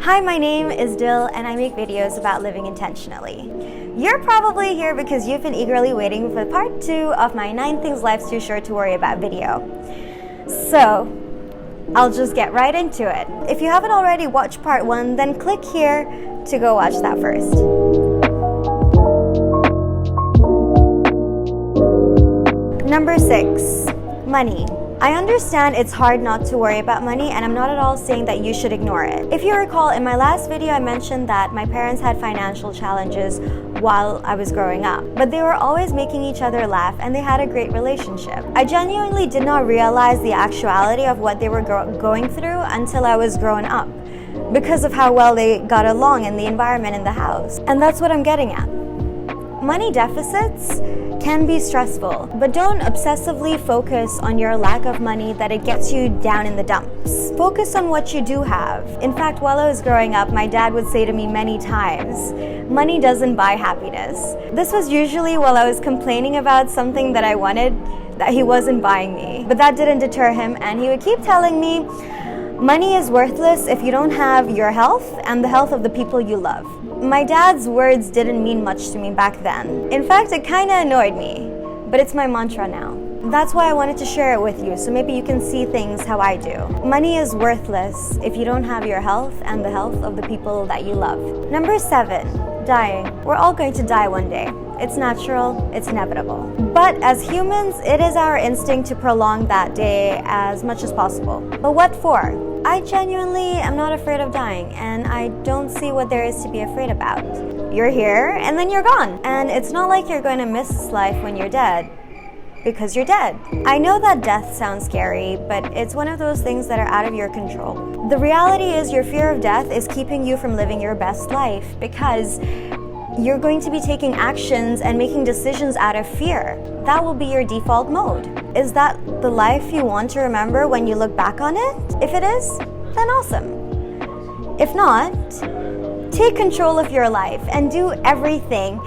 Hi, my name is Dil and I make videos about living intentionally. You're probably here because you've been eagerly waiting for part 2 of my 9 things life's too short to worry about video. So, I'll just get right into it. If you haven't already watched part 1, then click here to go watch that first. Number 6, money. I understand it's hard not to worry about money, and I'm not at all saying that you should ignore it. If you recall, in my last video I mentioned that my parents had financial challenges while I was growing up, but they were always making each other laugh and they had a great relationship. I genuinely did not realize the actuality of what they were going through until I was grown up, because of how well they got along and the environment in the house. And that's what I'm getting at. Money deficits can be stressful, but don't obsessively focus on your lack of money that it gets you down in the dumps. Focus on what you do have. In fact, while I was growing up, my dad would say to me many times, money doesn't buy happiness. This was usually while I was complaining about something that I wanted that he wasn't buying me. But that didn't deter him, and he would keep telling me, money is worthless if you don't have your health and the health of the people you love. My dad's words didn't mean much to me back then. In fact, it kinda annoyed me, but it's my mantra now. That's why I wanted to share it with you, so maybe you can see things how I do. Money is worthless if you don't have your health and the health of the people that you love. Number 7, dying. We're all going to die one day. It's natural, it's inevitable. But as humans, it is our instinct to prolong that day as much as possible. But what for? I genuinely am not afraid of dying, and I don't see what there is to be afraid about. You're here, and then you're gone. And it's not like you're going to miss this life when you're dead, because you're dead. I know that death sounds scary, but it's one of those things that are out of your control. The reality is your fear of death is keeping you from living your best life, because you're going to be taking actions and making decisions out of fear. That will be your default mode. Is that the life you want to remember when you look back on it? If it is, then awesome. If not, take control of your life and do everything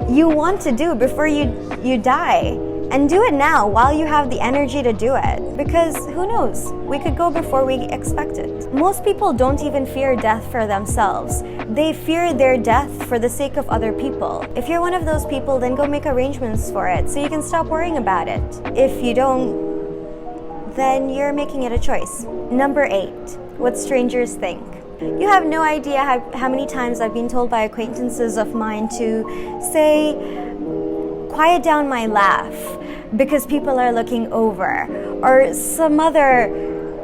you want to do before you die. And do it now while you have the energy to do it. Because who knows, we could go before we expect it. Most people don't even fear death for themselves. They fear their death for the sake of other people. If you're one of those people, then go make arrangements for it so you can stop worrying about it. If you don't, then you're making it a choice. Number 8, what strangers think. You have no idea how many times I've been told by acquaintances of mine to say, quiet down my laugh because people are looking over, or some other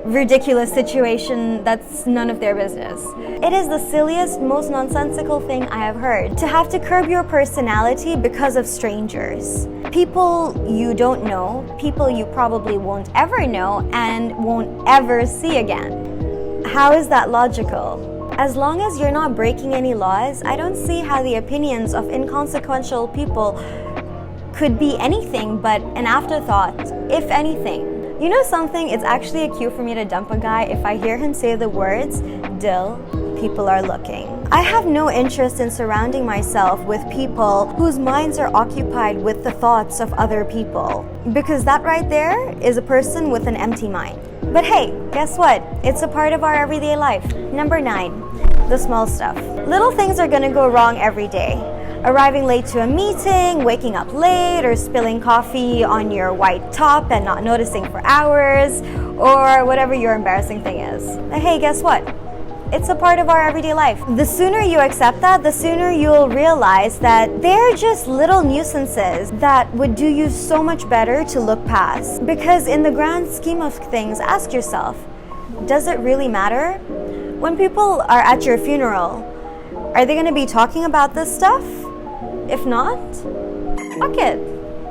ridiculous situation that's none of their business. It is the silliest, most nonsensical thing I have heard, to have to curb your personality because of strangers. People you don't know, people you probably won't ever know and won't ever see again. How is that logical? As long as you're not breaking any laws, I don't see how the opinions of inconsequential people could be anything but an afterthought, if anything. You know something? It's actually a cue for me to dump a guy if I hear him say the words, Dil, people are looking. I have no interest in surrounding myself with people whose minds are occupied with the thoughts of other people, because that right there is a person with an empty mind. But hey, guess what? It's a part of our everyday life. Number 9, the small stuff. Little things are gonna go wrong every day. Arriving late to a meeting, waking up late, or spilling coffee on your white top and not noticing for hours, or whatever your embarrassing thing is. But hey, guess what? It's a part of our everyday life. The sooner you accept that, the sooner you'll realize that they're just little nuisances that would do you so much better to look past. Because in the grand scheme of things, ask yourself, does it really matter? When people are at your funeral, are they going to be talking about this stuff? If not, fuck it.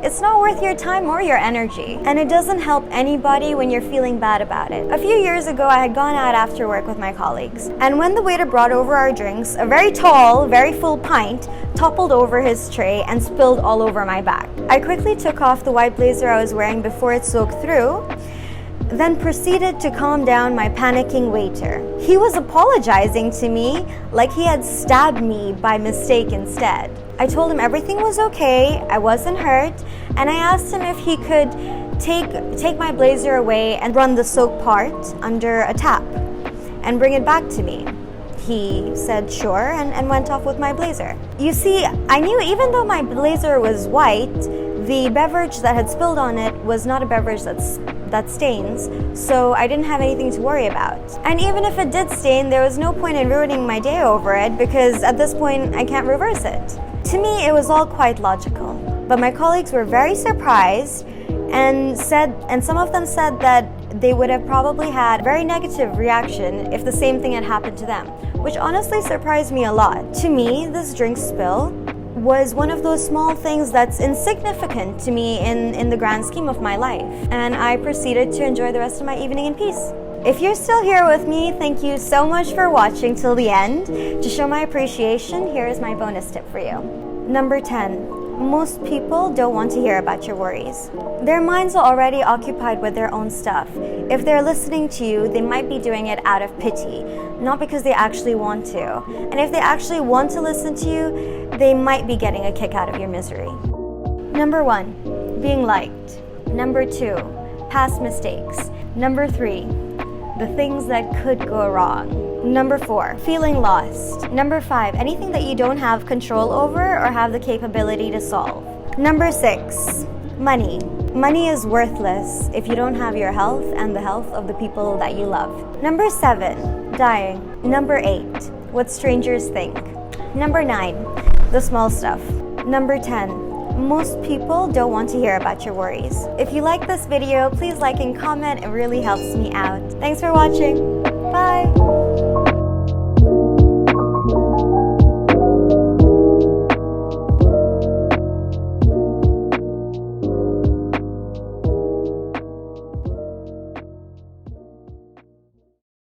It's not worth your time or your energy. And it doesn't help anybody when you're feeling bad about it. A few years ago, I had gone out after work with my colleagues. And when the waiter brought over our drinks, a very tall, very full pint toppled over his tray and spilled all over my back. I quickly took off the white blazer I was wearing before it soaked through, then proceeded to calm down my panicking waiter. He was apologizing to me like he had stabbed me by mistake instead. I told him everything was okay, I wasn't hurt, and I asked him if he could take my blazer away and run the soaked part under a tap and bring it back to me. He said sure and went off with my blazer. You see, I knew even though my blazer was white, the beverage that had spilled on it was not a beverage that stains, so I didn't have anything to worry about. And even if it did stain, there was no point in ruining my day over it because at this point I can't reverse it. To me, it was all quite logical. But my colleagues were very surprised and some of them said that they would have probably had a very negative reaction if the same thing had happened to them, which honestly surprised me a lot. To me, this drink spill was one of those small things that's insignificant to me in the grand scheme of my life, and I proceeded to enjoy the rest of my evening in peace. If you're still here with me, thank you so much for watching till the end. To show my appreciation, here is my bonus tip for you. Number 10. Most people don't want to hear about your worries. Their minds are already occupied with their own stuff. If they're listening to you, they might be doing it out of pity, not because they actually want to. And if they actually want to listen to you, they might be getting a kick out of your misery. Number 1, being liked. Number 2, past mistakes. Number 3, the things that could go wrong. Number 4, feeling lost. Number 5, anything that you don't have control over or have the capability to solve. Number 6, money. Money is worthless if you don't have your health and the health of the people that you love. Number 7, dying. Number 8, what strangers think. Number 9, the small stuff. Number 10, most people don't want to hear about your worries. If you like this video, please like and comment. It really helps me out. Thanks for watching.